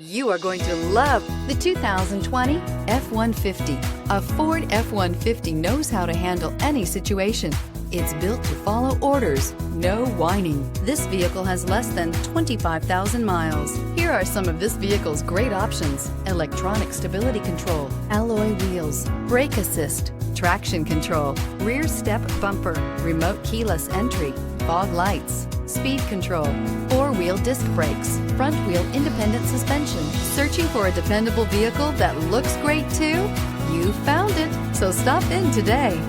You are going to love the 2020 F-150. A Ford F-150 knows how to handle any situation. It's built to follow orders, no whining. This vehicle has less than 25,000 miles. Here are some of this vehicle's great options: electronic stability control, alloy wheels, brake assist, traction control, rear step bumper, remote keyless entry, fog lights, speed control, four-wheel disc brakes, front-wheel independent suspension. Searching for a dependable vehicle that looks great too? You found it, so stop in today.